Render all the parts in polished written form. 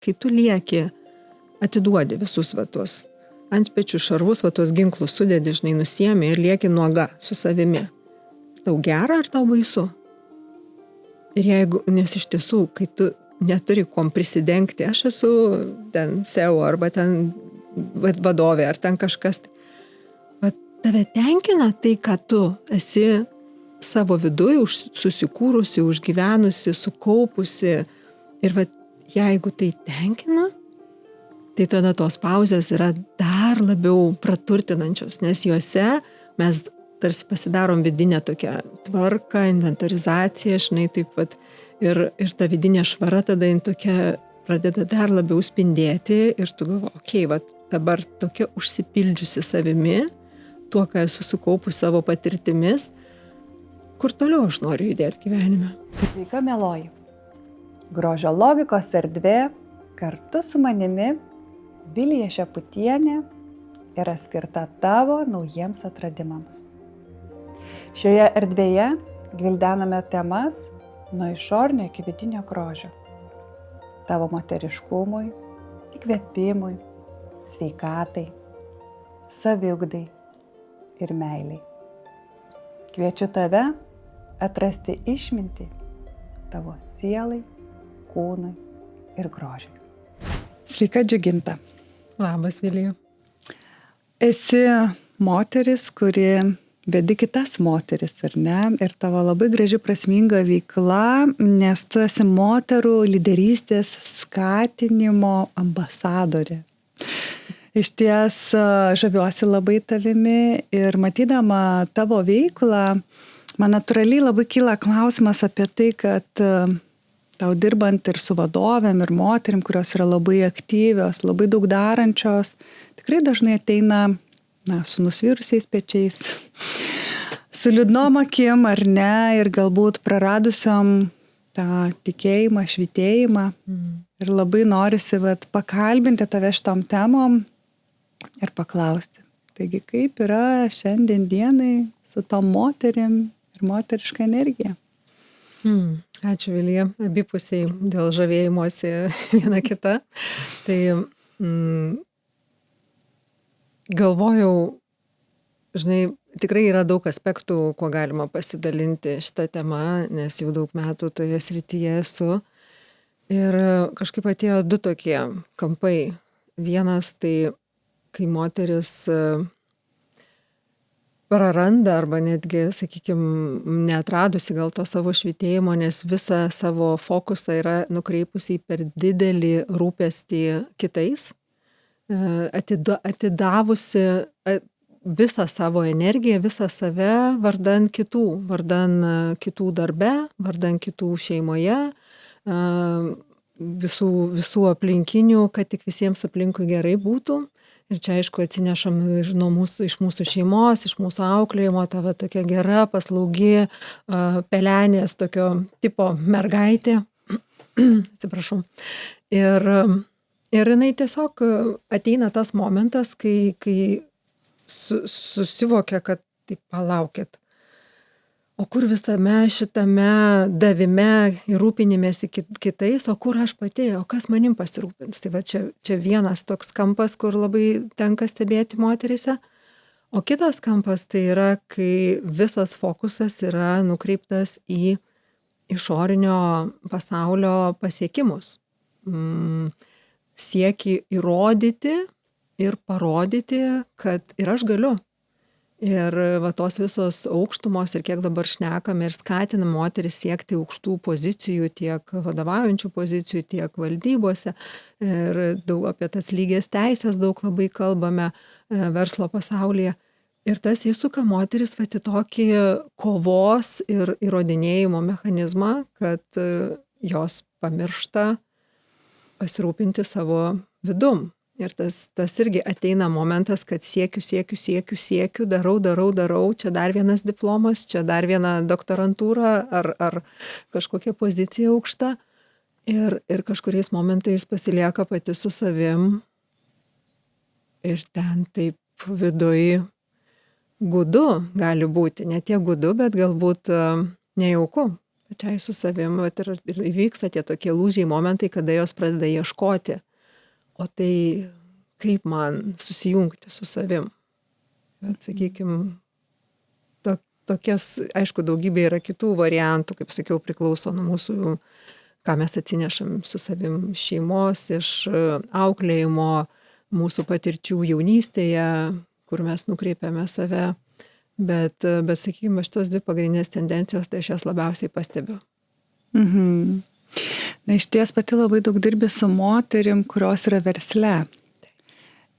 kai tu lieki, atiduodi visus va tuos antpečių šarvus, va tuos ginklus sudedi, žinai, nusiemi ir lieki nuoga su savimi. Tau gera ar tau baisu? Ir jeigu, nes iš tiesų, kai tu neturi kom prisidengti, aš esu ten SEO arba ten vadovė ar ten kažkas, bet tave tenkina tai, ką tu esi savo viduje susikūrusi, užgyvenusi, sukaupusi. Ir va, jeigu tai tenkina, tai tada tos pauzės yra dar labiau praturtinančios, nes juose mes tarsi pasidarom vidinę tokią tvarką, inventorizaciją, žinai, taip pat ir ta vidinė švara tada tokia pradeda dar labiau spindėti ir tu galvo, okei, va dabar tokia užsipildžiusi savimi, tuo, ką esu sukaupus savo patirtimis, kur toliau aš noriu judėti gyvenime. Sveika, mieloji. Grožio logikos erdvė kartu su manimi Vilija Šeputienė yra skirta tavo naujiems atradimams. Šioje erdvėje gvildename temas nuo išorinio iki vidinio grožio. Tavo moteriškumui, įkvėpimui, sveikatai, saviugdai ir meiliai. Kviečiu tave atrasti išmintį tavo sielai, kūnui ir grožiui. Sveika, Džiuginta. Labas, Vilija. Esi moteris, kuri vedi kitas moteris, ar ne? Ir tavo labai graži prasminga veikla, nes tu esi moterų lyderystės skatinimo ambasadorė. Iš ties žaviuosi labai tavimi ir matydama tavo veiklą, man natūraliai labai kyla klausimas apie tai, kad tau dirbant ir su vadovėm, ir moterim, kurios yra labai aktyvios, labai daug darančios, tikrai dažnai ateina su nusvirusiais pečiais, su liūdnom akim ar ne, ir galbūt praradusiom tą tikėjimą, švytėjimą. Ir labai norisi pakalbinti tave šitom temom ir paklausti. Taigi, kaip yra šiandien dienai su tom moterim ir moteriška energija? Ačiū, Vilija, abipusiai dėl žavėjimuosi viena kita. Tai galvojau, žinai, tikrai yra daug aspektų, kuo galima pasidalinti šitą temą, nes jau daug metų toje srityje esu. Ir kažkaip atėjo du tokie kampai. Vienas tai, kai moteris praranda arba netgi, sakykime, neatradusi gal to savo švytėjimo, nes visą savo fokusą yra nukreipusi į per didelį rūpestį kitais, atidavusi visą savo energiją, visą save vardan kitų darbe, vardan kitų šeimoje, visų aplinkinių, kad tik visiems aplinkui gerai būtų. Ir čia, aišku, atsinešam iš mūsų šeimos, iš mūsų auklėjimo, ta va tokia gera, paslaugi, pelenės tokio tipo mergaitė. Atsiprašau. Ir jinai tiesiog ateina tas momentas, kai susivokia, kad taip palaukit. O kur visame šitame davime ir rūpinimėsi kitais, o kur aš pati, o kas manim pasirūpins. Tai va čia vienas toks kampas, kur labai tenka stebėti moterise. O kitas kampas tai yra, kai visas fokusas yra nukreiptas į išorinio pasaulio pasiekimus. Sieki įrodyti ir parodyti, kad ir aš galiu. Ir va tos visos aukštumos ir kiek dabar šnekame ir skatinam moteris siekti aukštų pozicijų, tiek vadovaujančių pozicijų, tiek valdybose. Ir daug apie tas lygias teisės daug labai kalbame verslo pasaulyje. Ir tas įsuka moteris va į tokį kovos ir įrodinėjimo mechanizmą, kad jos pamiršta pasirūpinti savo vidum. Ir tas irgi ateina momentas, kad siekiu, darau, čia dar vienas diplomas, čia dar viena doktorantūra ar kažkokia pozicija aukšta. Ir kažkuriais momentais pasilieka pati su savim ir ten taip viduj gudu gali būti, ne tiek gudu, bet galbūt nejauku. pačiai su savim, vat, ir įvyksta tie tokie lūžiai momentai, kada jos pradeda ieškoti, o tai kaip man susijungti su savim. Bet, sakykime, tokias, aišku, daugybė yra kitų variantų, kaip sakiau, priklauso nuo mūsų, ką mes atsinešam su savim šeimos, iš auklėjimo, mūsų patirčių jaunystėje, kur mes nukreipiame save. Bet sakykime, šitos dvi pagrindinės tendencijos, tai aš jas labiausiai pastebiu. Mhm. Na, iš ties pati labai daug dirbi su moterim, kurios yra versle.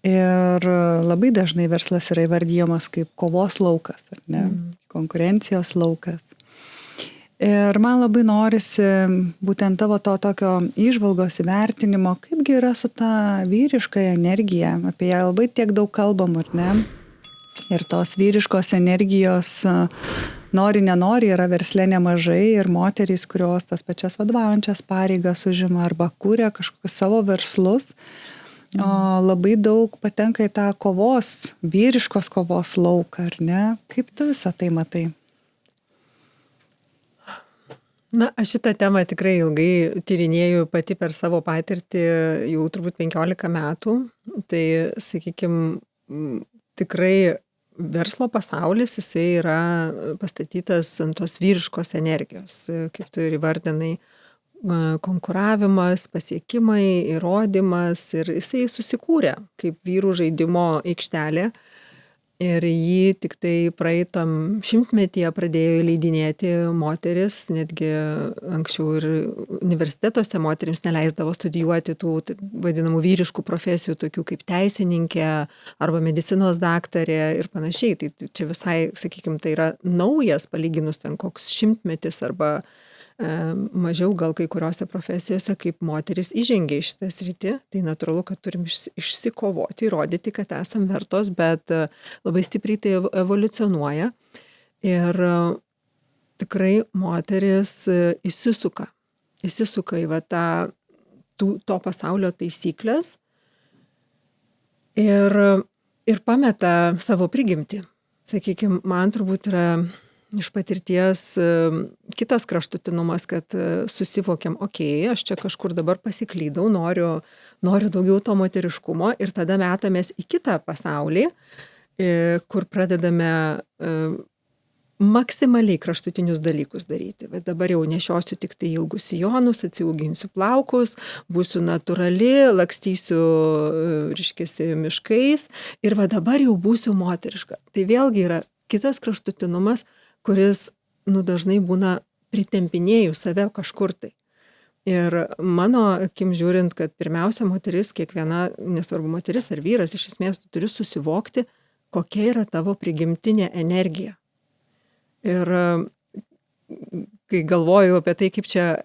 Ir labai dažnai verslas yra įvardyjamas kaip kovos laukas, ar ne? Konkurencijos laukas. Ir man labai norisi būtent tavo to tokio įžvalgos įvertinimo, kaipgi yra su ta vyriška energija, apie ją labai tiek daug kalbam, ar ne? Ir tos vyriškos energijos nori, nenori yra versle nemažai ir moterys, kurios tas pačias vadovaujančias pareigas užima arba kūrė kažkokius savo verslus, o labai daug patenka į tą kovos, vyriškos kovos lauką, ar ne? Kaip tu visą tai matai? Na, aš šitą temą tikrai ilgai tyrinėju pati per savo patirtį, jau turbūt 15 metų. Tai, sakykime, tikrai verslo pasaulis, jisai yra pastatytas ant tos vyriškos energijos, kaip tu ir įvardinai, konkuravimas, pasiekimai, įrodymas ir jisai susikūrė kaip vyrų žaidimo aikštelė ir jį tik tai praeitam šimtmetyje pradėjo įleidinėti moteris, netgi anksčiau ir universitetuose moterims neleisdavo studijuoti tų vadinamų vyriškų profesijų, tokių kaip teisininkė arba medicinos daktarė ir panašiai. Tai čia visai, sakykime, tai yra naujas palyginus ten koks šimtmetis arba mažiau gal kai kuriuose profesijose, kaip moteris įžengė į šitą sritį, tai natūralu, kad turim išsikovoti, įrodyti, kad esam vertos, bet labai stipriai tai evoliucionuoja ir tikrai moteris įsisuka į va to pasaulio taisyklės ir pameta savo prigimtį. Sakykime, man turbūt yra iš patirties kitas kraštutinumas, kad susivokiam, aš čia kažkur dabar pasiklydau, noriu daugiau to moteriškumo ir tada metamės į kitą pasaulį, kur pradedame maksimaliai kraštutinius dalykus daryti. Bet dabar jau nešiosiu tik tai ilgus sijonus, atsiauginsiu plaukus, būsiu natūrali, lakstysiu, reiškiasi, miškais ir va dabar jau būsiu moteriška. Tai vėlgi yra kitas kraštutinumas, kuris, dažnai būna pritempinėjų save kažkur tai. Ir mano akim žiūrint, kad pirmiausia moteris, kiekviena, nesvarbu moteris ar vyras, iš esmės tu turi susivokti, kokia yra tavo prigimtinė energija. Ir kai galvoju apie tai, kaip čia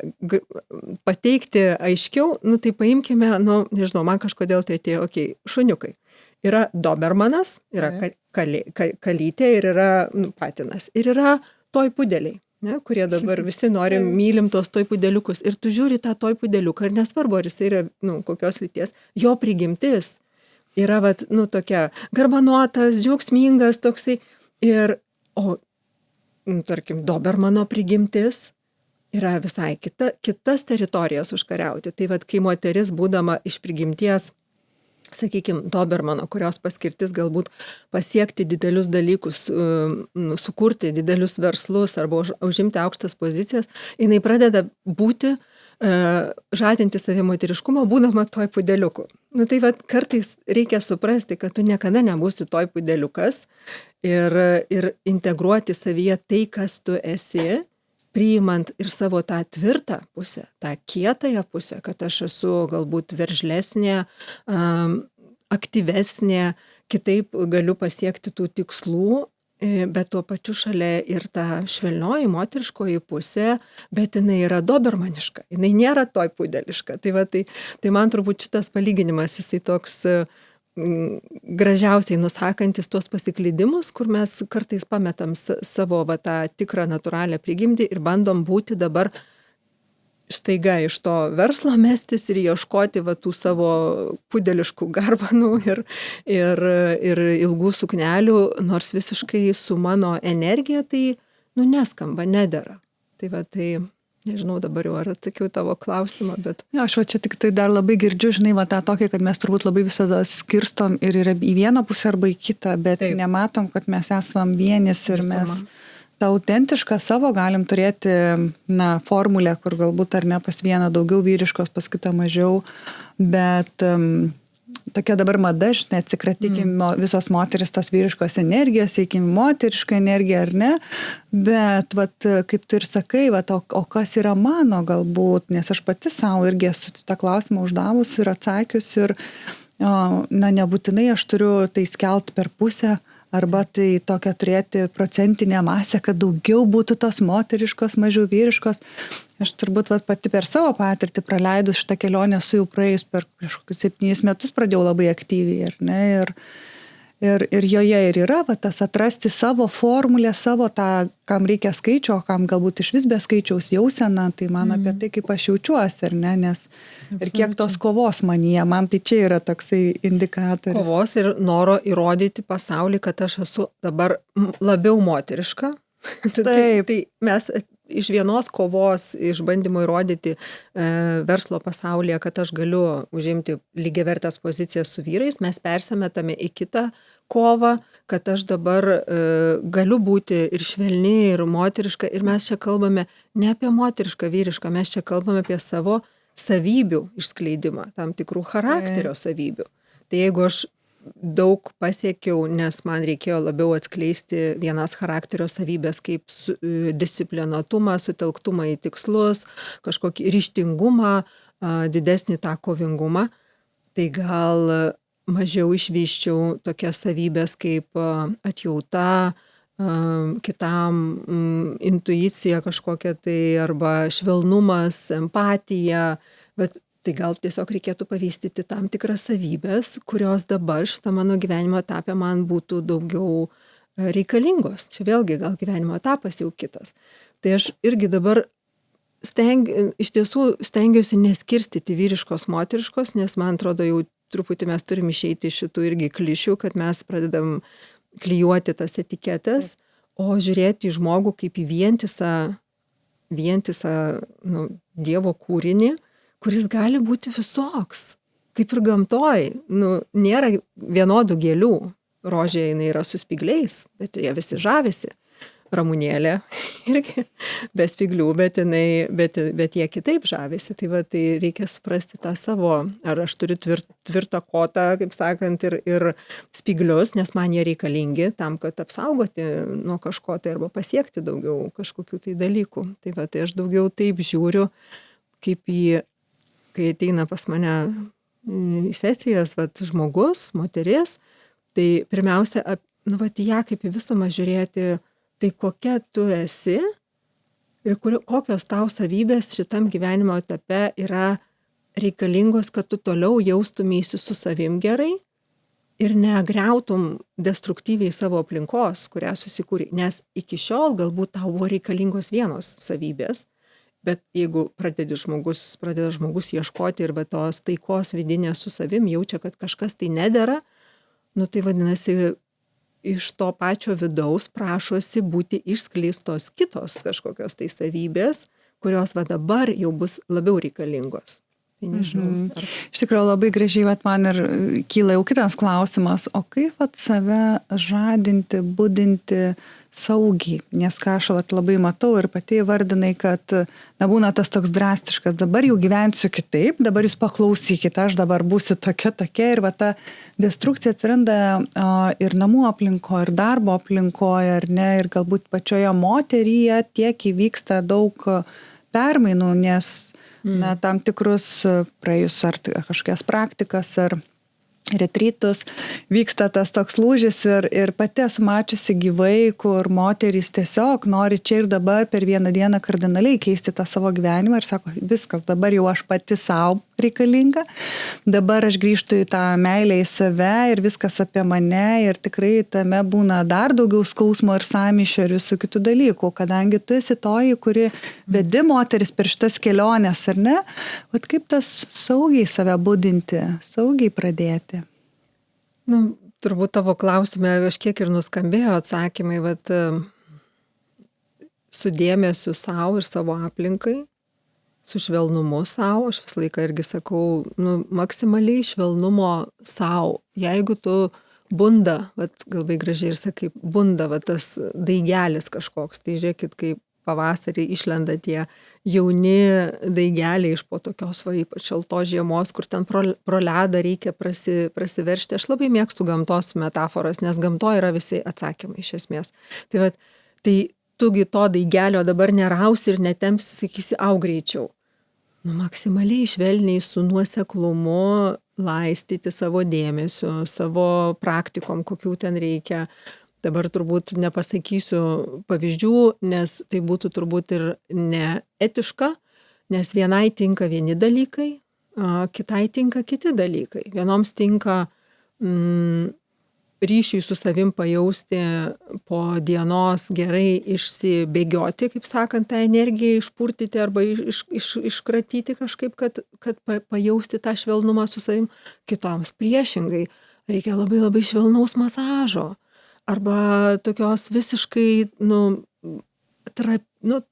pateikti aiškiau, tai paimkime, nežinau, man kažkodėl tai atėjo, šuniukai. Yra dobermanas, yra kalytė ir yra patinas. Ir yra toj pudeliai, kurie dabar visi norim, mylim tos toj pudeliukus. Ir tu žiūri tą toj pudeliuką ir nesvarbu, ar jis yra kokios lyties, jo prigimtis yra tokia garbanuotas, džiaugsmingas toksai. Tarkim, dobermano prigimtis yra visai kitas teritorijas užkariauti. Tai kai moteris būdama iš prigimties, sakykime, dobermano, kurios paskirtis galbūt pasiekti didelius dalykus, sukurti didelius verslus arba užimti aukštas pozicijas, jinai pradeda būti, žadinti savį moteriškumą, būdama toj pudeliuku. Tai kartais reikia suprasti, kad tu niekada nebūsi toj pudeliukas ir integruoti savyje tai, kas tu esi, priimant ir savo tą tvirtą pusę, tą kietąją pusę, kad aš esu galbūt veržlesnė, aktyvesnė, kitaip galiu pasiekti tų tikslų, bet tuo pačiu šalia ir ta švelnioji moteriškoji pusė, bet jinai yra dobermaniška, jinai nėra toj pudeliška. Tai man turbūt šitas palyginimas, jisai toks gražiausiai nusakantis tuos pasiklydimus, kur mes kartais pametam savo tą tikrą natūralią prigimtį ir bandom būti dabar staiga iš to verslo mestis ir ieškoti tų savo pudeliškų garbanų ir ilgų suknelių, nors visiškai su mano energija tai neskamba, nedera. Tai Nežinau dabar jau ar atsakiau tavo klausimą, bet... Jo, aš va čia tik tai dar labai girdžiu, žinai, va tą tokį, kad mes turbūt labai visada skirstom ir yra į vieną pusę arba į kitą, bet Taip. nematom, kad mes esam vienis ir Visuma. mes tą autentišką savo galim turėti, na, formulę, kur galbūt ar ne pas vieną daugiau vyriškos, pas kitą mažiau, bet tokia dabar mada, žinai, atsikratykim visos moteris tos vyriškos energijos, eikim moterišką energiją ar ne, bet vat, kaip tu ir sakai, vat, o kas yra mano galbūt, nes aš pati savo irgi esu tą klausimą uždavus ir atsakius ir, na, nebūtinai aš turiu tai skelt per pusę, arba tai tokia turėti procentinę masę, kad daugiau būtų tos moteriškos, mažiau vyriškos. Aš turbūt pati per savo patirtį praleidus šitą kelionę su jau praėjus per kažkokius 7 metus pradėjau labai aktyviai, ar ne? Ir joje ir yra tas atrasti savo formulę, savo tą, kam reikia skaičio, kam galbūt iš vis be skaičiaus jauseną, tai man apie tai, kaip aš jaučiuosi, ar ne? Nes ir kiek tos kovos manyje, man tai čia yra toksai indikatorius. Kovos ir noro įrodyti pasaulį, kad aš esu dabar labiau moteriška. Taip. Tai mes iš vienos kovos, iš bandymo įrodyti verslo pasaulyje, kad aš galiu užimti lygiavertės pozicijas su vyrais, mes persimetame į kitą kovą, kad aš dabar galiu būti ir švelni, ir moteriška. Ir mes čia kalbame ne apie moterišką, vyrišką, mes čia kalbame apie savo savybių išskleidimą, tam tikrų charakterio savybių. Tai jeigu aš daug pasiekiau, nes man reikėjo labiau atskleisti vienas charakterio savybės kaip disciplinuotumą, sutelktumą į tikslus, kažkokį ryžtingumą, didesnį tą kovingumą, tai gal mažiau išvyščiau tokias savybės kaip atjauta, kitam intuicija kažkokia tai, arba švelnumas, empatija, bet tai gal tiesiog reikėtų pavystyti tam tikras savybės, kurios dabar šitą mano gyvenimo etapę man būtų daugiau reikalingos. Čia vėlgi gal gyvenimo etapas jau kitas. Tai aš irgi dabar iš tiesų stengiuosi neskirstyti vyriškos, moteriškos, nes man atrodo jau truputį mes turim išeiti iš šitų irgi klišių, kad mes pradedam klijuoti tas etiketės, o žiūrėti į žmogų kaip į vientisą Dievo kūrinį, kuris gali būti visoks, kaip ir gamtoj. Nėra vienodų gėlių. Rožė jinai yra su spygliais, bet jie visi žavisi. Ramunėlė irgi be spyglių, bet jie kitaip žavisi. Tai reikia suprasti tą savo, ar aš turiu tvirtą kotą, kaip sakant, ir spyglius, nes man jie reikalingi tam, kad apsaugoti nuo kažko tai arba pasiekti daugiau kažkokių tai dalykų. Tai aš daugiau taip žiūriu, kaip kai ateina pas mane į sesijas žmogus, moteris, tai pirmiausia, į ją kaip į visumą žiūrėti, tai kokia tu esi ir kokios tau savybės šitam gyvenimo etape yra reikalingos, kad tu toliau jaustumėsi su savim gerai ir negriautum destruktyviai savo aplinkos, kurią susikūrė. Nes iki šiol galbūt tau buvo reikalingos vienos savybės, bet jeigu pradeda žmogus ieškoti ir tos taikos vidinės su savim, jaučia, kad kažkas tai nedera, tai vadinasi, iš to pačio vidaus prašosi būti išskleistos kitos kažkokios tai savybės, kurios dabar jau bus labiau reikalingos. Tai nežinau. Iš tikrųjų labai gražiai man ir kyla jau kitas klausimas, o kaip save žadinti, budinti saugiai, nes ką aš labai matau ir pati įvardinai, kad būna tas toks drastiškas, dabar jau gyvensiu kitaip, dabar jūs paklausykite, aš dabar būsiu tokia ir ta destrukcija atsiranda ir namų aplinkoje, ir darbo aplinkoje, ar ne, ir galbūt pačioje moteryje tiek įvyksta daug permainų, nes tam tikrus praėjus ar kažkokias praktikas, ar retrytus, vyksta tas toks lūžis ir pati esu mačiusi gyvai, kur moterys tiesiog nori čia ir dabar per vieną dieną kardinaliai keisti tą savo gyvenimą ir sako, viskas, dabar jau aš pati savo reikalinga, dabar aš grįžtu į tą meilę į save ir viskas apie mane ir tikrai tame būna dar daugiau skausmo ir sąmyšio ir visų kitų dalykų, kadangi tu esi toji, kuri vedi moteris per šitas keliones, ar ne? Kaip tas saugiai save budinti, saugiai pradėti? Turbūt tavo klausime kažkiek ir nuskambėjo atsakymai, su dėmesiu savo ir savo aplinkai, su švelnumu savo, aš visą laiką irgi sakau, maksimaliai švelnumo savo. Jeigu tu bunda, labai gražiai ir sakai, bunda, tas daigelis kažkoks, tai žiūrėkit, kaip pavasarį išlenda tie jauni daigeliai iš po tokios ypač šaltos žiemos, kur ten pro ledą reikia prasiveršti. Aš labai mėgstu gamtos metaforas, nes gamtoje yra visi atsakymai iš esmės. Tai tugi to daigelio dabar nerausi ir netempsi, sakysi, au greičiau. Maksimaliai švelniai su nuoseklumu laistyti savo dėmesiu, savo praktikom, kokių ten reikia. Dabar turbūt nepasakysiu pavyzdžių, nes tai būtų turbūt ir neetiška, nes vienai tinka vieni dalykai, kitai tinka kiti dalykai. Vienoms tinka ryšiui su savim pajausti po dienos gerai išsibėgioti, kaip sakant, tą energiją išpurtyti arba iškratyti kažkaip, kad pajausti tą švelnumą su savim. Kitoms priešingai reikia labai labai švelnaus masažo. Arba tokios visiškai,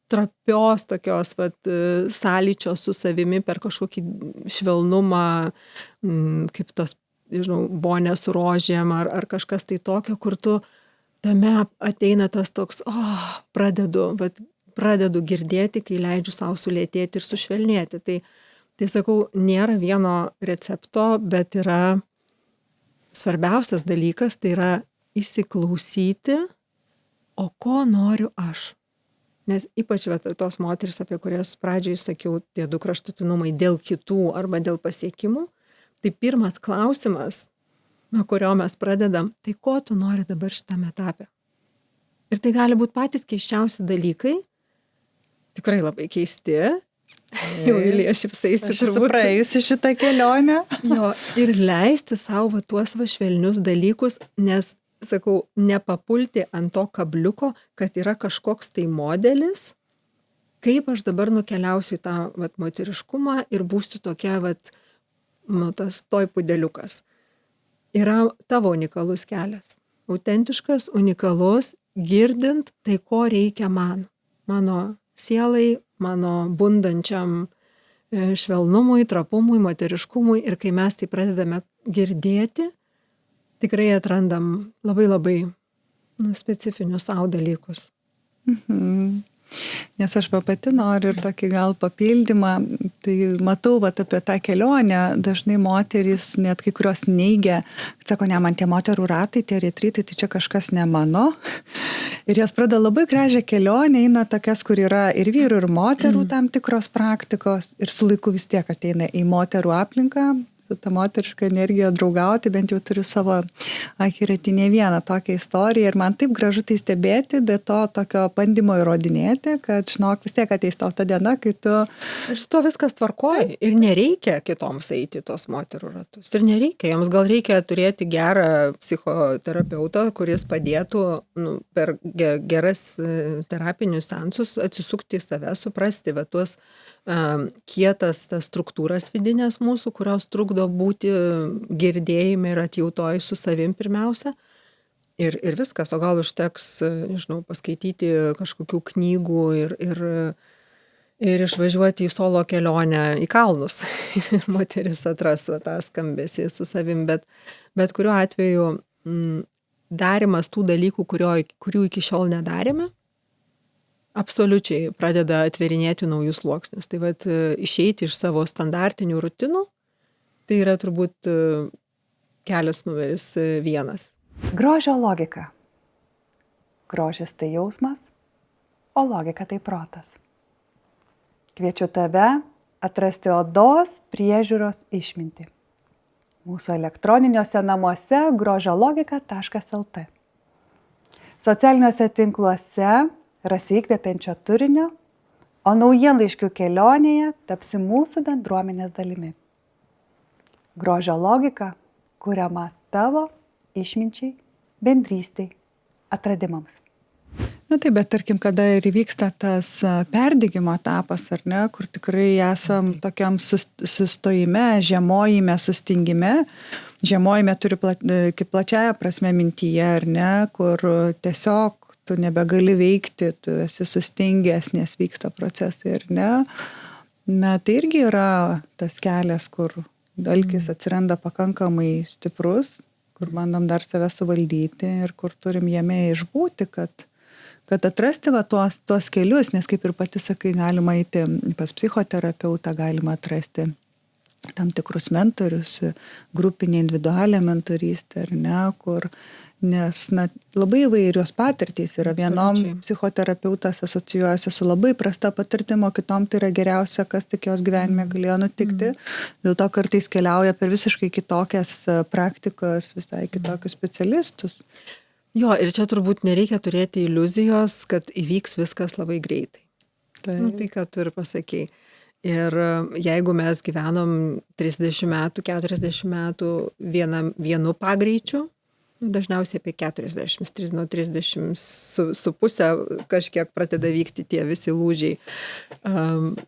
trapios tokios, sąlyčio su savimi per kažkokį švelnumą, kaip tos, vonė su rožėm ar kažkas tai tokio, kur tu tame ateina tas toks, pradedu girdėti, kai leidžiu savo sulėtėti ir sušvelnėti. Tai sakau, nėra vieno recepto, bet yra svarbiausias dalykas, tai yra įsiklausyti, o ko noriu aš. Nes ypač tos moterys, apie kurias pradžioj sakiau, tie du kraštutinumai dėl kitų arba dėl pasiekimų, tai pirmas klausimas, nuo kurio mes pradedam, tai ko tu nori dabar šitame etape. Ir tai gali būti patys keiščiausi dalykai, tikrai labai keisti, jau Vilija šipsaisi turbūt. Aš esu praėjusi šitą kelionę. Jo, ir leisti savo tuos švelnius dalykus, nes sakau, nepapulti ant to kabliuko, kad yra kažkoks tai modelis, kaip aš dabar nukeliausiu į tą moteriškumą ir būsiu tokia, tas toj pudeliukas. Yra tavo unikalus kelias. Autentiškas, unikalus, girdint tai, ko reikia man. Mano sielai, mano bundančiam švelnumui, trapumui, moteriškumui. Ir kai mes tai pradedame girdėti, tikrai atrandam labai labai specifinius savo dalykus. Nes aš pati noriu ir tokį gal papildymą, tai matau apie tą kelionę, dažnai moterys net kai kurios neigia, sako, ne, man tie moterų ratai, tie retrytai, tai čia kažkas ne mano. Ir jos pradeda labai gražią kelionę, eina tokias, kur yra ir vyrų, ir moterų tam tikros praktikos, ir su laiku vis tiek ateina į moterų aplinką, su ta moteriška energija draugauti, bent jau turiu savo akiratį ne vieną tokią istoriją ir man taip gražu tai stebėti, bet to tokio bandymo įrodinėti, kad žinok, vis tiek ateis tau ta diena, kai tu... Ir su to viskas tvarkoja ir nereikia kitoms eiti tos moterų ratus. Ir nereikia, joms gal reikia turėti gerą psichoterapeutą, kuris padėtų per geras terapinius seansus atsisukti į save, suprasti tuos kietas tas struktūras vidinės mūsų, kurios trukdo būti girdėjime ir atjautoj su savim pirmiausia. Ir viskas, o gal užteks, nežinau, paskaityti kažkokių knygų ir išvažiuoti į solo kelionę į kalnus. Ir moteris atras tą skambesį su savim, bet kuriuo atveju darimas tų dalykų, kurių iki šiol nedarėme, absoliučiai pradeda atverinėti naujus sluoksnius. Tai išeiti iš savo standartinių rutinų, tai yra turbūt kelias numeris 1. Grožio logika. Grožis tai jausmas, o logika tai protas. Kviečiu tave atrasti odos priežiūros išmintį. Mūsų elektroniniuose namuose grožiologika.lt. Socialiniuose tinkluose rasi įkvepiančio turinio, o naujienlaiškių kelionėje tapsi mūsų bendruomenės dalimi. Grožio logika kuriama tavo išminčiai, bendrystei, atradimams. Na taip, bet tarkim, kada ir įvyksta tas perdegimo etapas, ar ne, kur tikrai esam tokiam sustojime, žemojime, sustingime. Žemojime turi kaip plačiaja prasme mintyje, ar ne, kur tiesiog tu nebegali veikti, tu esi sustingęs, nes vyksta procesai, ar ne. Na, tai irgi yra tas kelias, kur alkis atsiranda pakankamai stiprus, kur bandom dar save suvaldyti ir kur turim jame išbūti, kad atrasti va tuos kelius, nes kaip ir pati sakai, galima eiti pas psichoterapeutą, galima atrasti tam tikrus mentorius, grupinę individualią mentorystę, ar ne, kur, nes labai įvairios patirtys yra. Vienom psichoterapeutas asocijuojasi su labai prasta patirtimo, kitom tai yra geriausia, kas tik jos gyvenime galėjo nutikti. Dėl to kartais keliauja per visiškai kitokias praktikas, visai kitokius specialistus. Jo, ir čia turbūt nereikia turėti iliuzijos, kad įvyks viskas labai greitai. Tai ką tu ir pasakei. Ir jeigu mes gyvenom 30 metų, 40 metų vienu pagreičiu, dažniausiai apie 40, nuo 30 su pusę kažkiek pradeda vykti tie visi lūžiai,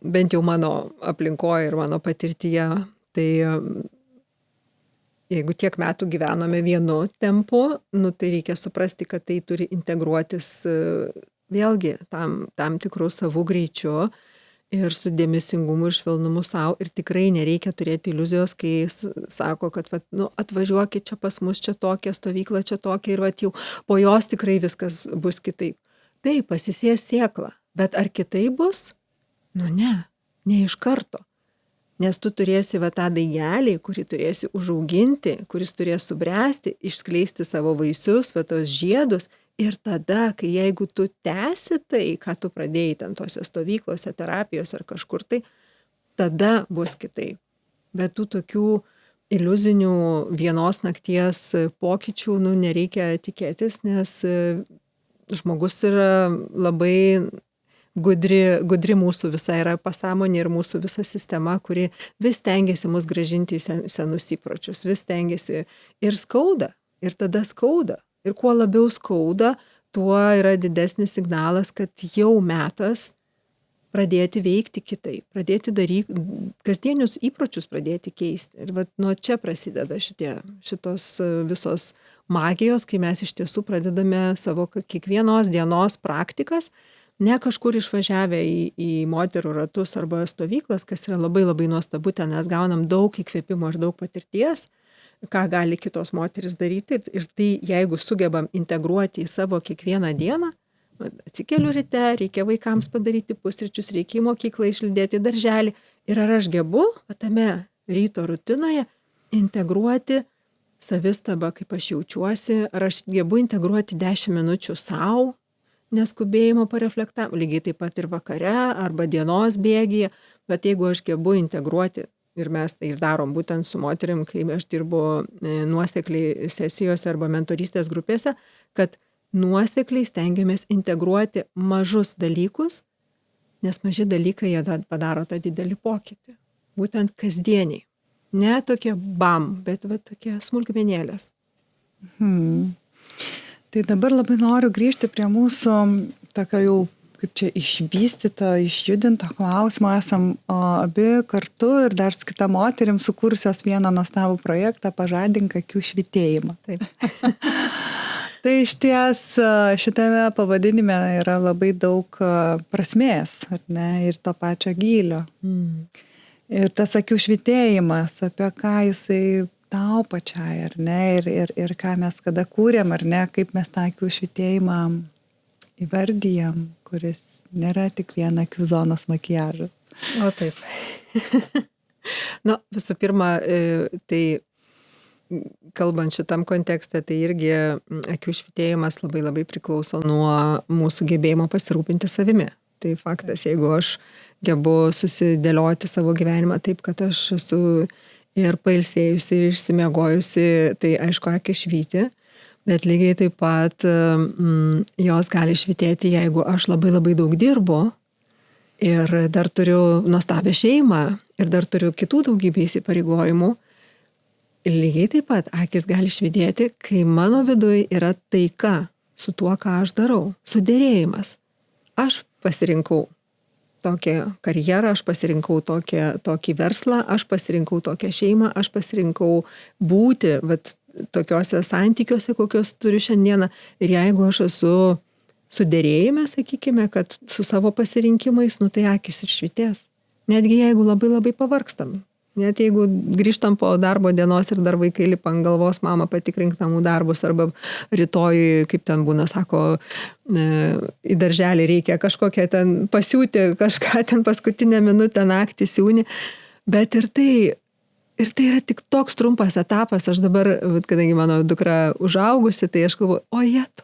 bent jau mano aplinkoje ir mano patirtyje. Tai jeigu tiek metų gyvenome vienu tempu, tai reikia suprasti, kad tai turi integruotis vėlgi tam tikrų savų greičių ir su dėmesingumu ir švelnumu savo. Ir tikrai nereikia turėti iliuzijos, kai jis sako, kad atvažiuokit čia pas mus, čia tokia stovykla, čia tokia ir jau po jos tikrai viskas bus kitaip. Taip, pasisės sėklą, bet ar kitaip bus? Ne iš karto. Nes tu turėsi tą daigelį, kurį turėsi užauginti, kuris turės subręsti, išskleisti savo vaisius, tos žiedus. Ir tada, kai jeigu tu tęsi tai, ką tu pradėjai ten tose stovyklose, terapijos ar kažkur tai, tada bus kitaip. Bet tų tokių iliuzinių vienos nakties pokyčių nereikia tikėtis, nes žmogus yra labai gudri mūsų visa yra pasąmonė ir mūsų visa sistema, kuri vis stengiasi mus grąžinti į senus įpročius, vis stengiasi ir skauda, ir tada skauda. Ir kuo labiau skauda, tuo yra didesnis signalas, kad jau metas pradėti veikti kitaip, pradėti daryti, kasdienius įpročius pradėti keisti. Ir nuo čia prasideda šitos visos magijos, kai mes iš tiesų pradedame savo kiekvienos dienos praktikas, ne kažkur išvažiavę į moterų ratus arba stovyklas, kas yra labai labai nuostabu, ten mes gaunam daug įkvėpimo ir daug patirties, ką gali kitos moteris daryti. Ir tai, jeigu sugebam integruoti į savo kiekvieną dieną, atsikeliu ryte, reikia vaikams padaryti pusryčius, reikia į mokyklą išlydėti darželį. Ir ar aš gebu tame ryto rutinoje integruoti savistabą, kaip aš jaučiuosi, ar aš gebu integruoti 10 minučių savo, neskubėjimo pareflektavimo, lygiai taip pat ir vakare arba dienos bėgyje. Bet jeigu aš gebu integruoti, ir mes tai ir darom būtent su moterim, kai aš dirbu nuosekliai sesijose arba mentorystės grupėse, kad nuosekliai stengiamės integruoti mažus dalykus, nes maži dalykai jie padaro tą didelį pokytį. Būtent kasdieniai. Ne tokie bam, bet tokie smulkmenėlės. Tai dabar labai noriu grįžti prie mūsų tokio jau kaip čia išvystyto, išjudinto klausimo. Esam abi kartu ir dar su kita moterim sukūrusios vieną nuostabų projektą Pažadink akių švytėjimą. Taip. Tai iš ties šitame pavadinime yra labai daug prasmės, ar ne, ir to pačio gylio. Ir tas akių švytėjimas, apie ką jisai tau pačiai, ar ne, ir ką mes kada kūrėm, ar ne, kaip mes tą akių švytėjimą įvardyjam, kuris nėra tik viena akių zonos makiažas. O taip. Visų pirma, tai kalbant šitam kontekste, tai irgi akių švytėjimas labai labai priklauso nuo mūsų gebėjimo pasirūpinti savimi. Tai faktas, jeigu aš gebu susidėlioti savo gyvenimą taip, kad aš esu ir pailsėjusi, ir išsimiegojusi, tai aišku, akys švyti. Bet lygiai taip pat jos gali švytėti, jeigu aš labai labai daug dirbu ir dar turiu nuostabią šeimą ir dar turiu kitų daugybę įsipareigojimų. Lygiai taip pat akys gali švytėti, kai mano viduj yra taika su tuo, ką aš darau, suderėjimas. Aš pasirinkau tokią karjerą, aš pasirinkau tokį verslą, aš pasirinkau tokią šeimą, aš pasirinkau būti tokiuose santykiuose, kokios turiu šiandieną. Ir jeigu aš esu suderėjime, sakykime, kad su savo pasirinkimais, tai akys ir švytės. Netgi jeigu labai labai pavargstam. Net jeigu grįžtam po darbo dienos ir dar vaikai lipa ant galvos, mama patikrink namų darbus, arba rytoj, kaip ten būna, sako, į darželį reikia kažkokią ten pasiūti, kažką ten paskutinę minutę naktį siūni. Bet ir tai yra tik toks trumpas etapas. Aš dabar, kadangi mano dukra užaugusi, tai aš galvoju, o jetu,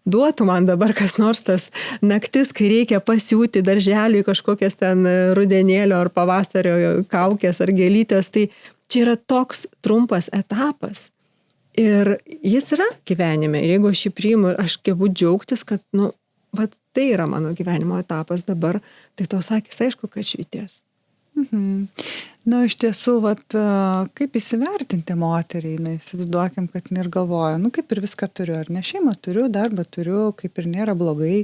duotų man dabar kas nors tas naktis, kai reikia pasiūti darželiui kažkokias ten rudenėlio ar pavasario kaukės ar gėlytės, tai čia yra toks trumpas etapas. Ir jis yra gyvenime. Ir jeigu aš jį priimu, aš gebu džiaugtis, kad, tai yra mano gyvenimo etapas dabar, tai tos akys aišku, kad švytės. Iš tiesų, kaip įsivertinti moterį, įsivaizduokim, kad ir galvoja, kaip ir viską turiu, ar ne, šeimą turiu, darbą turiu, kaip ir nėra blogai,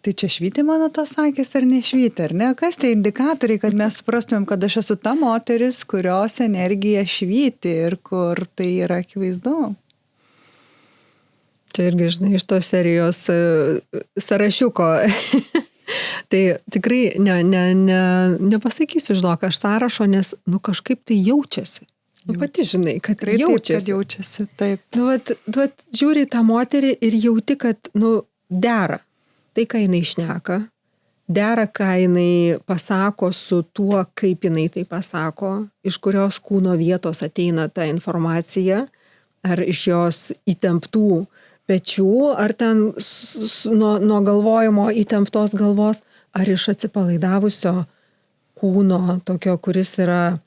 tai čia švyti mano tos akys ar nešvyti, ar ne? Kas tai indikatoriai, kad mes suprastumėm, kad aš esu ta moteris, kurios energija švyti ir kur tai yra akivaizdu? Čia irgi, žinai, iš tos serijos sąrašiuko. Tai tikrai nepasakysiu, žinok, aš sąrašo, nes, kažkaip tai jaučiasi. Pati žinai, kad jaučiasi. Kad jaučiasi, taip. Žiūri tą moterį ir jauti, kad, dera. Tai, ką jinai šneka, dera, ką jinai pasako su tuo, kaip jinai tai pasako, iš kurios kūno vietos ateina ta informacija, ar iš jos įtemptų pečių, ar ten nuo galvojimo įtemptos galvos, ar iš atsipalaidavusio kūno, tokio, kuris yra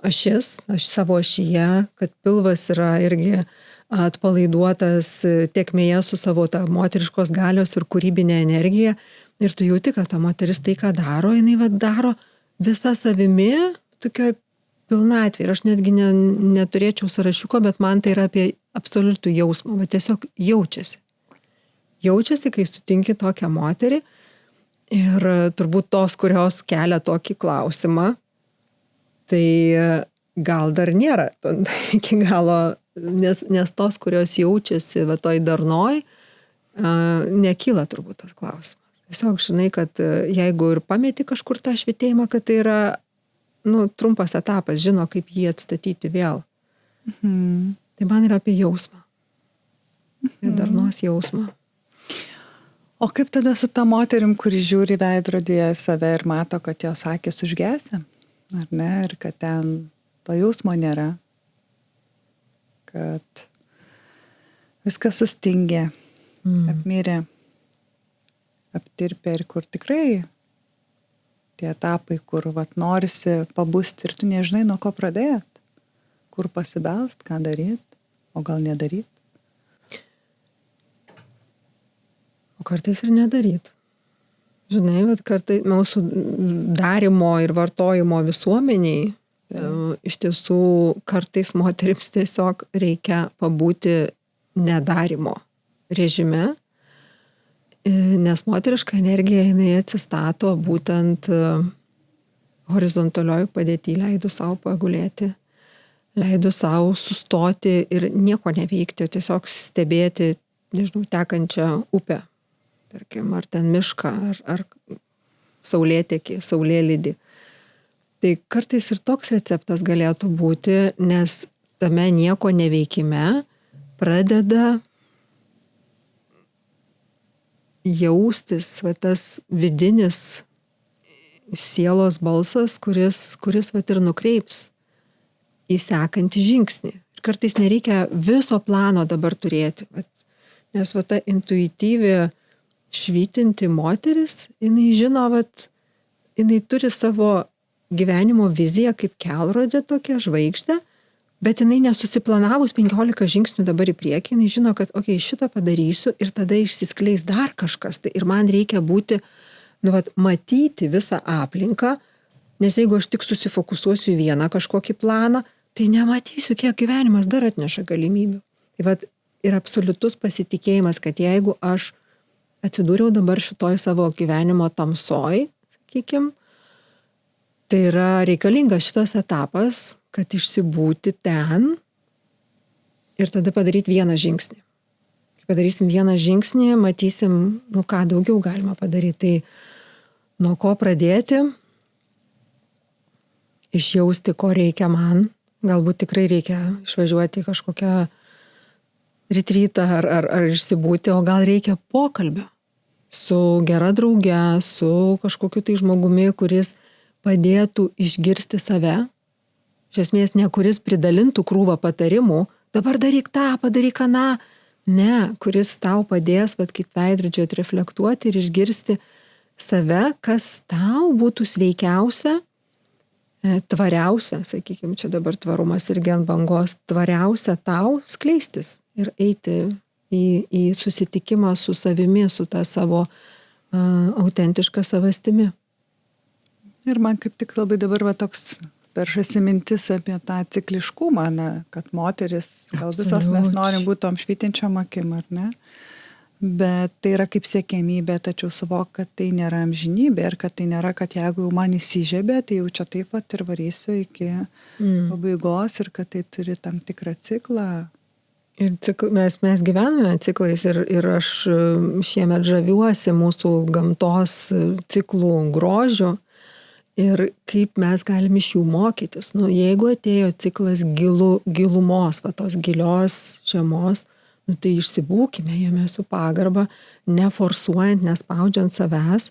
ašis, savo ašyje, kad pilvas yra irgi atpalaiduotas tėkmėje su savo ta moteriškos galios ir kūrybinė energija. Ir tu jauti, kad ta moteris tai, ką daro, jinai daro visa savimi, tokioj pilnatvė. Ir aš netgi neturėčiau sąrašiuko, bet man tai yra apie absoliutų jausmą, bet tiesiog jaučiasi. Jaučiasi, kai sutinki tokią moterį ir turbūt tos, kurios kelia tokį klausimą, tai gal dar nėra iki galo, nes tos, kurios jaučiasi toj darnoj, nekyla turbūt tas klausimas. Tiesiog žinai, kad jeigu ir pameti kažkur tą švytėjimą, kad tai yra trumpas etapas, žino, kaip jį atstatyti vėl. Tai man yra apie jausmą. Ir darnos jausmą. O kaip tada su ta moterim, kuri žiūri veidrodyje save ir mato, kad jos akys užgesia? Ar ne? Ir kad ten to jausmo nėra. Kad viskas sustingė, apmirė, aptirpė ir kur tikrai tie etapai, kur norisi pabusti ir tu nežinai, nuo ko pradėt, kur pasibelst, ką daryt, o gal nedaryt. O kartais ir nedaryt. Žinai, kartais mūsų darimo ir vartojimo visuomeniai iš tiesų kartais moterims tiesiog reikia pabūti nedarimo režime, nes moteriška energija jinai atsistato būtent horizontalioj padėty, leidu savo pagulėti, leidu savo sustoti ir nieko neveikti, tiesiog stebėti, tekančią upę, tarkim, ar ten mišką, ar saulėtekį, saulėlydį. Tai kartais ir toks receptas galėtų būti, nes tame nieko neveikime pradeda jaustis tas vidinis sielos balsas, kuris ir nukreips į sekantį žingsnį. Ir kartais nereikia viso plano dabar turėti, nes ta intuityvi švytinti moteris, jinai žino, jinai turi savo gyvenimo viziją kaip kelrodė tokia žvaigždė, bet jinai nesusiplanavus 15 žingsnių dabar į priekį, jinai žino, kad šitą padarysiu ir tada išsiskleis dar kažkas. Ir man reikia būti, matyti visą aplinką, nes jeigu aš tik susifokusuosiu į vieną kažkokį planą, tai nematysiu, kiek gyvenimas dar atneša galimybių. Tai ir absoliutus pasitikėjimas, kad jeigu aš atsidūriau dabar šitoj savo gyvenimo tamsoj, sakykim, tai yra reikalingas šitas etapas, kad išsibūti ten ir tada padaryti vieną žingsnį. Kai padarysim vieną žingsnį, matysim, ką daugiau galima padaryti. Tai nuo ko pradėti? išjausti, ko reikia man. Galbūt tikrai reikia išvažiuoti į kažkokią retrytą ar išsibūti, o gal reikia pokalbio su gera drauge, su kažkokiu tai žmogumi, kuris padėtų išgirsti save. Iš esmės, ne kuris pridalintų krūvą patarimų, dabar daryk tą, padaryk aną. Ne, kuris tau padės, vat kaip veidrodžio atreflektuoti ir išgirsti save, kas tau būtų sveikiausia, tvariausia, sakykime, čia dabar tvarumas irgi ant bangos, tvariausia tau skleistis ir eiti į susitikimą su savimi, su ta savo autentiška savastimi. Ir man kaip tik labai dabar va toks peršasi mintis apie tą cikliškumą, kad moteris, gal visos mes norim būti tom švytinčiom akim, ar ne? Bet tai yra kaip siekiamybė, tačiau suvok, kad tai nėra amžinybė ir kad tai nėra, kad jeigu jau man įsižiebė, tai jau čia taip pat ir varysiu iki pabaigos ir kad tai turi tam tikrą ciklą. Ir mes gyvename ciklais ir aš šiemet žaviuosi mūsų gamtos ciklų grožiu. Ir kaip mes galim iš jų mokytis. Jeigu atėjo ciklas gilumos, va tos gilios žiemos, tai išsibūkime jame su pagarba, neforsuojant, nespaudžiant savęs,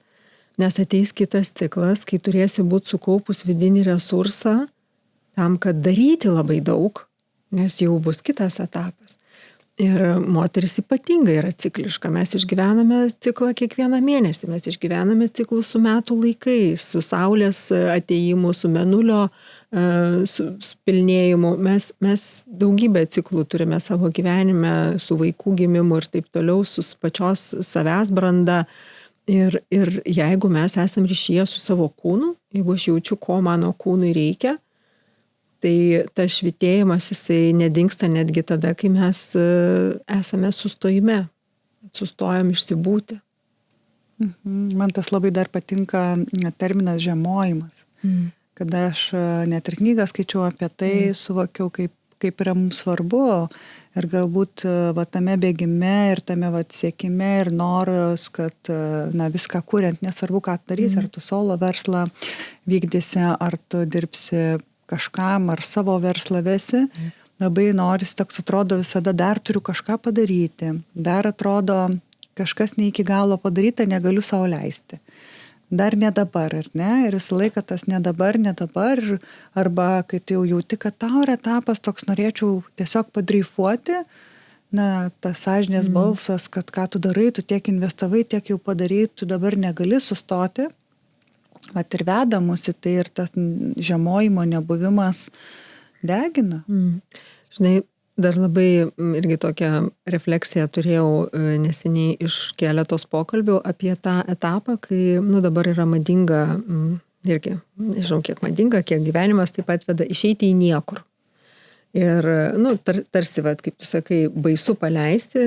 nes ateis kitas ciklas, kai turėsi būti sukaupus vidinį resursą tam, kad daryti labai daug, nes jau bus kitas etapas. Ir moteris ypatingai yra cikliška. Mes išgyvename ciklą kiekvieną mėnesį. Mes išgyvename ciklus su metų laikais, su saulės atėjimu, su mėnulio pilnėjimu. Mes daugybę ciklų turime savo gyvenime, su vaikų gimimu ir taip toliau, su pačios savęs branda. Ir jeigu mes esam ryšyje su savo kūnu, jeigu aš jaučiu, ko mano kūnui reikia, tai tas švytėjimas jisai nedingsta netgi tada, kai mes esame sustojime, sustojam išsibūti. Man tas labai dar patinka terminas žiemojimas. Kada aš net ir knygą skaičiau apie tai, suvokiau, kaip yra mums svarbu ir galbūt va, tame bėgime ir tame va, siekime ir noras, kad viską kuriant, nesvarbu, ką darysi, ar tu solo verslą vykdysi, ar tu dirbsi kažkam ar savo verslą vesi, labai norisi, toks atrodo visada dar turiu kažką padaryti, dar atrodo kažkas ne iki galo padaryta, negaliu savo leisti. Dar ne dabar, ar ne? Ir visą laiką tas ne dabar, arba kai tu jau jauti, kad tau yra etapas, toks norėčiau tiesiog padreifuoti, tas sąžinės balsas, kad ką tu darai, tu tiek investavai, tiek jau padarai, tu dabar negali sustoti. Vat ir veda mus į tai ir tas žemojimo nebuvimas degina. Žinai, dar labai irgi tokią refleksiją turėjau neseniai iš keletos pokalbių apie tą etapą, kai dabar yra madinga, irgi, nežinau kiek madinga, kiek gyvenimas taip pat veda išeiti į niekur. Ir, tarsi, kaip tu sakai, baisu paleisti,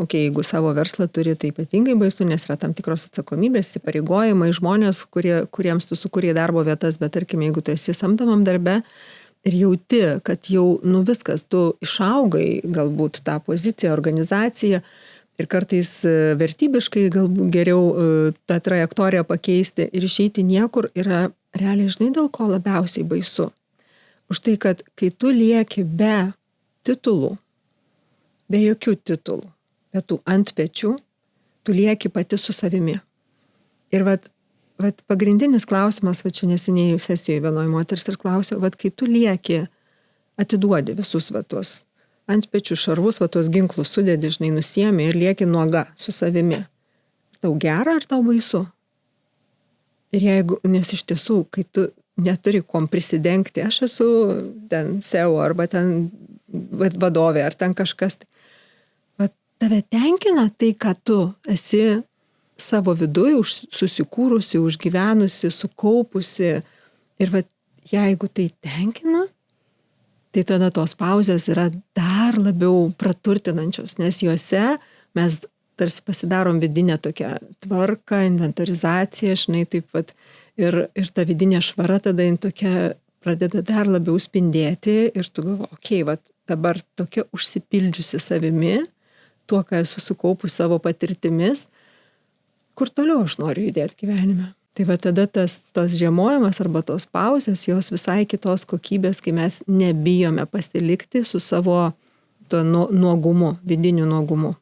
jeigu savo verslą turi, tai ypatingai baisu, nes yra tam tikros atsakomybės, įpareigojimai, žmonės, kuriems tu sukūrei darbo vietas, bet tarkim, jeigu tu esi samdomam darbe ir jauti, kad jau, viskas, tu išaugai galbūt tą poziciją, organizaciją ir kartais vertybiškai galbūt geriau tą trajektoriją pakeisti ir išeiti niekur yra realiai, žinai, dėl ko labiausiai baisu. Už tai, kad kai tu lieki be titulų, be jokių titulų, bet tu ant pečių, tu lieki pati su savimi. Ir vat pagrindinis klausimas, čia neseniai sesijoje vienoje moteris ir klausė, kai tu lieki, atiduodi visus tuos ant pečių šarvus, tuos ginklus sudedi, žinai, nusiemi ir lieki nuoga su savimi. Tau gera ar tau baisu? Ir jeigu, nes iš tiesų, kai tu neturi kom prisidengti, aš esu ten SEO arba ten vadovė ar ten kažkas. Tave tenkina tai, kad tu esi savo viduje susikūrusi, užgyvenusi, sukaupusi. Ir jeigu tai tenkina, tai tada tos pauzės yra dar labiau praturtinančios, nes juose mes tarsi pasidarom vidinę tokią tvarką, inventorizaciją, žinai, taip pat. Ir ta vidinė švara tada tokia pradeda dar labiau spindėti ir tu galvoji, dabar tokia užsipildžiusi savimi, tuo, ką esu sukaupus savo patirtimis, kur toliau aš noriu judėti gyvenime. Tai va tada tos žiemojimas arba tos pauzės, jos visai kitos kokybės, kai mes nebijome pasilikti su savo to nuogumu, vidiniu nuogumu.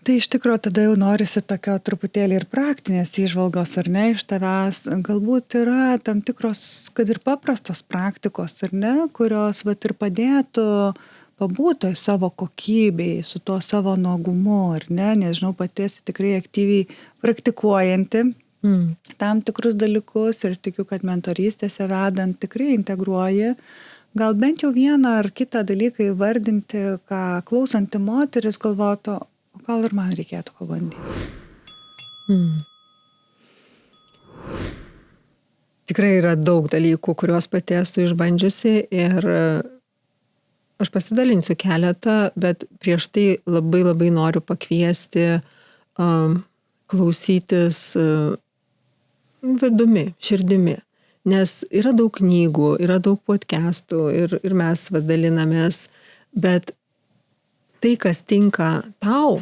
Tai iš tikrųjų tada jau norisi tokio truputėlį ir praktinės įžvalgos, ar ne, iš tavęs. Galbūt yra tam tikros, kad ir paprastos praktikos, ar ne, kurios vat ir padėtų pabūti savo kokybei, su tuo savo nuogumu, ar ne, nežinau, pati esi tikrai aktyviai praktikuojanti tam tikrus dalykus ir tikiu, kad mentorystėse vedant tikrai integruoji. Gal bent jau vieną ar kitą dalyką įvardinti, ką klausanti moteris galvotų, o gal ir man reikėtų pabandyti. Tikrai yra daug dalykų, kuriuos pati esu išbandžiusi ir aš pasidalinsiu keletą, bet prieš tai labai labai noriu pakviesti klausytis vidumi, širdimi. Nes yra daug knygų, yra daug podcastų ir mes dalinamės, bet tai, kas tinka tau,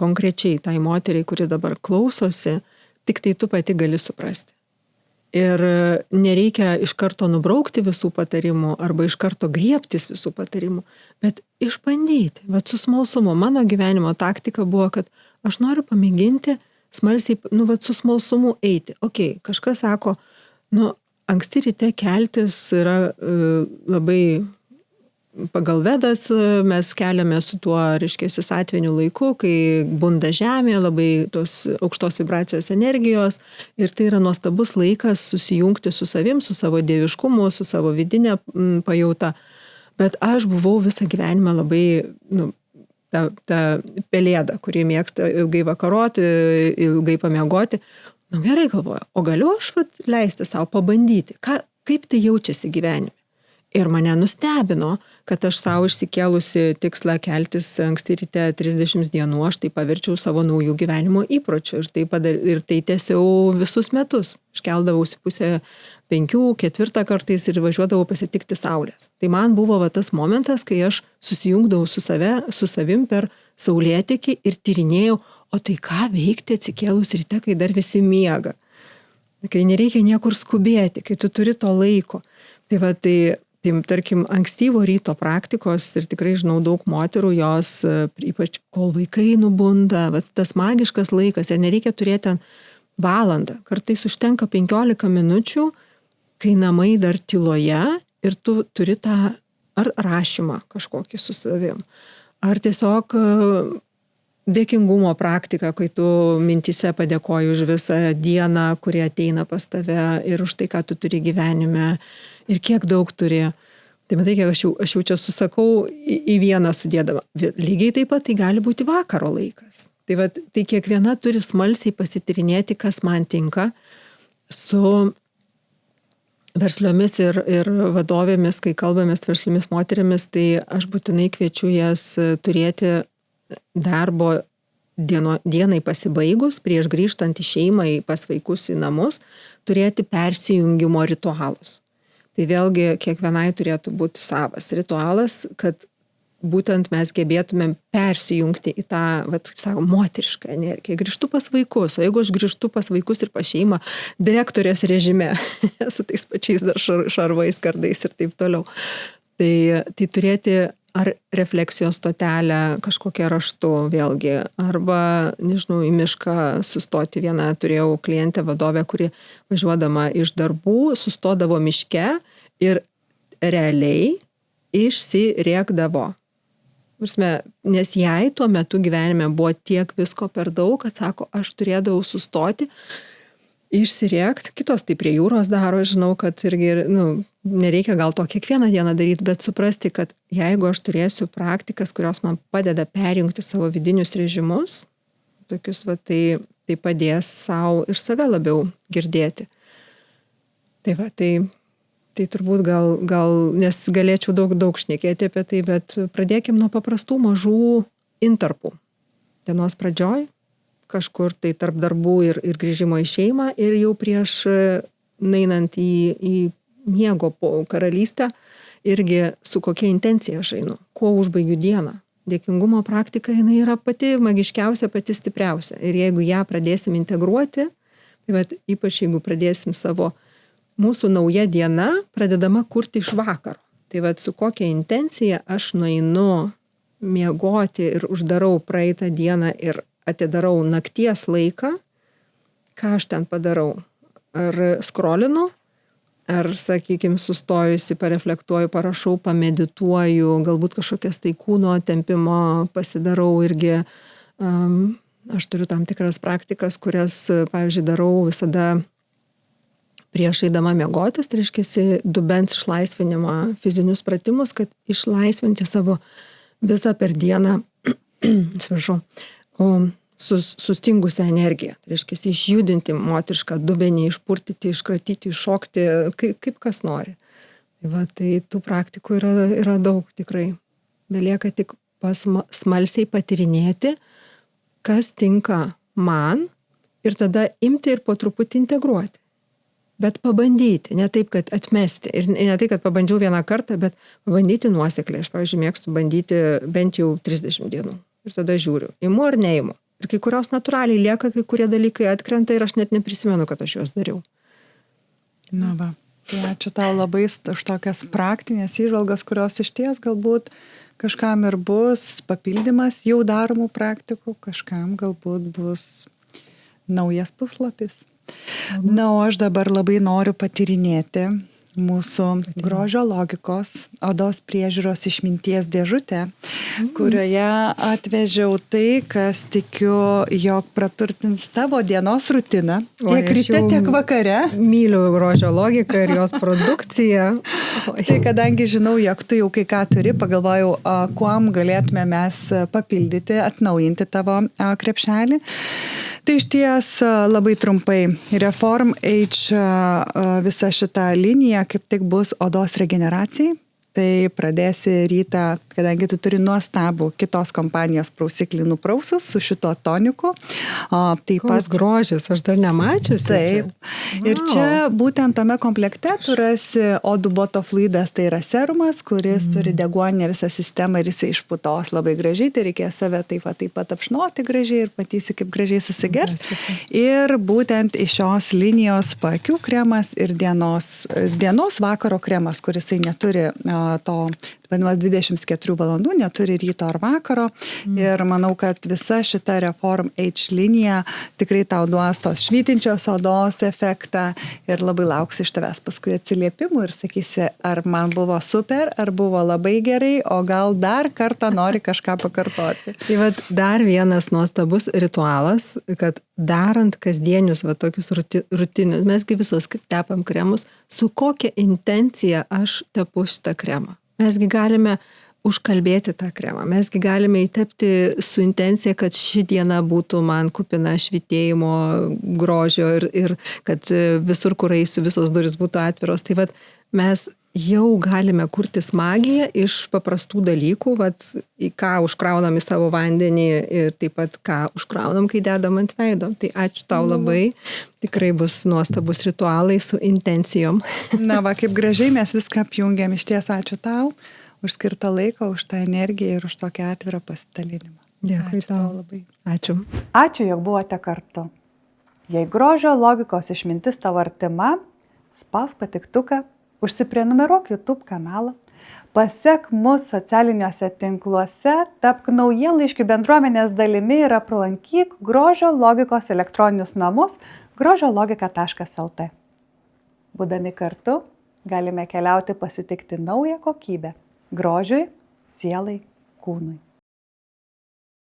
konkrečiai tai moteriai, kuri dabar klausosi, tik tai tu pati gali suprasti. Ir nereikia iš karto nubraukti visų patarimų arba iš karto griebtis visų patarimų, bet išbandyti. Vat su smalsumu. Mano gyvenimo taktika buvo, kad aš noriu pamėginti smalsiai, su smalsumu eiti. Ok, kažkas sako, anksti ryte keltis yra labai pagal Vedas, mes keliame su tuo, reiškiasi, atviniu laiku, kai bunda žemė, labai tos aukštos vibracijos energijos ir tai yra nuostabus laikas susijungti su savim, su savo dieviškumu, su savo vidinė pajauta. Bet aš buvau visą gyvenimą labai, ta pelėda, kuri mėgsta ilgai vakaroti, ilgai pamiegoti. Gerai galvoju, o galiu aš leisti savo pabandyti, kaip tai jaučiasi gyvenime. Ir mane nustebino, kad aš savo išsikėlusi tikslą keltis anksti ryte 30 dienų, aš tai paverčiau savo naujų gyvenimo įpročių ir tai tęsiau visus metus. Aš keldavausi 4:30, 4 kartais ir važiuodavau pasitikti saulės. Tai man buvo tas momentas, kai aš susijungdavau su savim per saulėtekį ir tyrinėjau, o tai ką veikti atsikėlus ryte, kai dar visi miega. Kai nereikia niekur skubėti, kai tu turi to laiko. Tai tarkim, ankstyvo ryto praktikos ir tikrai žinau daug moterų, jos, ypač kol vaikai nubunda, tas magiškas laikas ir nereikia turėti valandą. Kartais užtenka 15 minučių, kai namai dar tyloje ir tu turi tą ar rašymą kažkokį su savim. Ar tiesiog dėkingumo praktika, kai tu mintise padėkoji už visą dieną, kurie ateina pas tave ir už tai, ką tu turi gyvenime ir kiek daug turi. Tai matai, kiek aš jau čia susakau į vieną sudėdama. Lygiai taip pat tai gali būti vakaro laikas. Tai kiekviena turi smalsiai pasityrinėti, kas man tinka su versliomis ir vadovėmis, kai kalbamės versliomis moterimis, tai aš būtinai kviečiu jas turėti darbo dienai pasibaigus, prieš grįžtant į šeimą, pas vaikus į namus, turėti persijungimo ritualus. Tai vėlgi kiekvienai turėtų būti savas ritualas, kad būtent mes gebėtumėm persijungti į tą, kaip sako, moterišką energiją. Grįžtu pas vaikus, o jeigu aš grįžtu pas vaikus ir pas šeimą direktorės režime, su tais pačiais dar šarvais, kardais ir taip toliau, tai turėti ar refleksijos stotelę kažkokią raštu vėlgi, arba, nežinau, į mišką sustoti. Vieną turėjau klientę vadovę, kuri važiuodama iš darbų sustodavo miške ir realiai išsirėkdavo. Nes jai tuo metu gyvenime buvo tiek visko per daug, kad sako, aš turėdavau sustoti, išsirėkti. Kitos tai prie jūros daro, žinau, kad irgi, nereikia gal to kiekvieną dieną daryti, bet suprasti, kad jeigu aš turėsiu praktikas, kurios man padeda perjungti savo vidinius režimus, tokius, tai padės savo ir save labiau girdėti. Tai turbūt gal, nes galėčiau daug šnekėti apie tai, bet pradėkim nuo paprastų mažų intarpų. Dienos pradžioj, kažkur tai tarp darbų ir grįžimo į šeimą ir jau prieš nainant į miego karalystę irgi su kokia intencija aš einu, kuo užbaigiu dieną. Dėkingumo praktika, jinai yra pati magiškiausia, pati stipriausia. Ir jeigu ją pradėsim integruoti, tai vat, ypač jeigu pradėsim mūsų nauja diena pradedama kurti iš vakaro. Tai vat, su kokia intencija aš nueinu miegoti ir uždarau praeitą dieną ir atidarau nakties laiką, ką aš ten padarau. Ar skrolinu, ar, sakykime, sustojusi, pareflektuoju, parašau, pamedituoju, galbūt kažkokias tai kūno tempimo pasidarau irgi. Aš turiu tam tikras praktikas, kurias, pavyzdžiui, darau visada prieš eidama miegotis, tai reiškia dubens išlaisvinimą, fizinius pratimus, kad išlaisvinti savo visą per dieną, atsiprašau, sustingusią energiją. Tai reiškia išjudinti moterišką dubenį, išpurtyti, iškratyti, iššokti, kaip kas nori. Tai tų praktikų yra daug tikrai. Belieka tik smalsiai patirinėti, kas tinka man ir tada imti ir po truputį integruoti. Bet pabandyti, ne taip, kad atmesti. Ir ne tai, kad pabandžiau vieną kartą, bet pabandyti nuosekliai. Aš, pavyzdžiui, mėgstu bandyti bent jau 30 dienų. Ir tada žiūriu, imu ar neimu. Ir kai kurios natūraliai lieka, kai kurie dalykai atkrenta ir aš net neprisimenu, kad aš juos dariau. Na va, tai ačiū tau labai už tokias praktinės įžvalgas, kurios iš ties galbūt kažkam ir bus papildymas jau daromų praktikų, kažkam galbūt bus naujas puslapis. Na, o aš dabar labai noriu patyrinėti mūsų grožio logikos, odos priežiūros išminties dėžutę, kurioje atvežiau tai, kas tikiu, jog praturtins tavo dienos rutiną, tiek ryte, tiek vakare. Myliu grožio logiką ir jos produkciją. Tai kadangi žinau, jog tu jau kai ką turi, pagalvojau, kuom galėtume mes papildyti, atnaujinti tavo krepšelį. Tai iš ties labai trumpai, Reform Age visa šita linija kaip tik bus odos regeneracijai. Tai pradėsi rytą, kadangi tu turi nuostabų kitos kompanijos prausiklį nuprausus su šito toniku. Taip pat grožis, aš dar nemačiusi. Taip. Wow. Ir čia būtent tame komplekte tu rasi oduboto fluidas, tai yra serumas, kuris turi deguoninę visą sistemą ir jisai išputos labai gražiai, tai reikės save taip pat apšnoti gražiai ir matysi, kaip gražiai susigers. Ir būtent iš šios linijos paakių kremas ir dienos vakaro kremas, kuris neturi to vadinamas 24 valandų, neturi ryto ar vakaro. Ir manau, kad visa šita Reform Age linija tikrai tau duos tos švytinčios odos efektą ir labai lauksiu iš tavęs paskui atsiliepimų ir sakysi, ar man buvo super, ar buvo labai gerai, o gal dar kartą nori kažką pakartoti. Tai vat dar vienas nuostabus ritualas, kad darant kasdienius tokius rutinius, mesgi visos tepam kremus, su kokia intencija aš tepu šitą kremą. Mesgi galime užkalbėti tą kremą, mesgi galime įtepti su intencija, kad ši diena būtų man kupina švytėjimo, grožio ir kad visur, kur eisiu, visos durys būtų atviros. Tai vat mes jau galime kurtis magiją iš paprastų dalykų, į ką užkraunam į savo vandenį ir taip pat ką užkraunam, kai dedam ant veido. Tai ačiū tau labai, tikrai bus nuostabus ritualai su intencijom. Na va, kaip gražiai mes viską apjungiam, iš ties ačiū tau už skirtą laiką, už tą energiją ir už tokią atvirą pasidalinimą. Dėkui tau labai. Ačiū. Ačiū, jog buvote kartu. Jei grožio logikos išmintis tavo artima, spausk patiktuką, užsiprenumeruok YouTube kanalą, pasek mus socialiniuose tinkluose, tapk naujienlaiškių bendruomenės dalimi ir aplankyk grožio logikos elektroninius namus grožiologika.lt. Būdami kartu, galime keliauti pasitikti naują kokybę grožiui, sielai, kūnui.